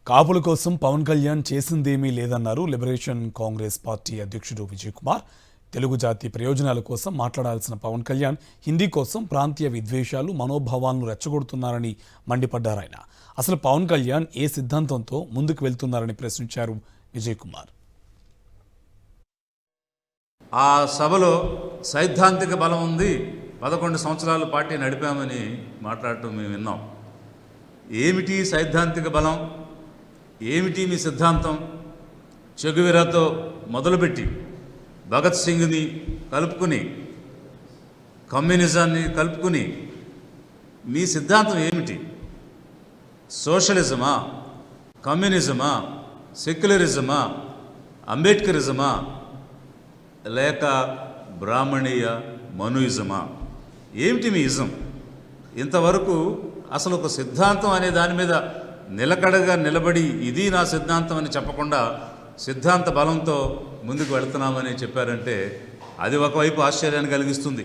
కాపుల కోసం పవన్ కళ్యాణ్ చేసిందేమీ లేదన్నారు లిబరేషన్ కాంగ్రెస్ పార్టీ అధ్యక్షుడు విజయ్ కుమార్. తెలుగు జాతి ప్రయోజనాల కోసం మాట్లాడాల్సిన పవన్ కళ్యాణ్ హిందీ కోసం ప్రాంతీయ విద్వేషాలు మనోభావాలను రెచ్చగొడుతున్నారని మండిపడ్డారాయన. అసలు పవన్ కళ్యాణ్ ఏ సిద్ధాంతంతో ముందుకు వెళ్తున్నారని ప్రశ్నించారు విజయ్ కుమార్. ఆ సభలో సైద్ధాంతిక బలం ఉంది, 11 సంవత్సరాలు పార్టీ నడిపామని మాట్లాడటం మేము విన్నాం. ఏమిటి సైద్ధాంతిక బలం, ఏమిటి మీ సిద్ధాంతం? చెగువెరాతో మొదలుపెట్టి భగత్ సింగ్ని కలుపుకుని కమ్యూనిజాన్ని కలుపుకుని మీ సిద్ధాంతం ఏమిటి? సోషలిజమా, కమ్యూనిజమా, సెక్యులరిజమా, అంబేద్కరిజమా, లేక బ్రాహ్మణీయ మనుయిజమా? ఏమిటి మీ ఇజం? ఇంతవరకు అసలు ఒక సిద్ధాంతం అనే దాని మీద నిలకడగా నిలబడి ఇది నా సిద్ధాంతం అని చెప్పకుండా సిద్ధాంత బలంతో ముందుకు వెళుతున్నామని చెప్పారంటే అది ఒకవైపు ఆశ్చర్యాన్ని కలిగిస్తుంది.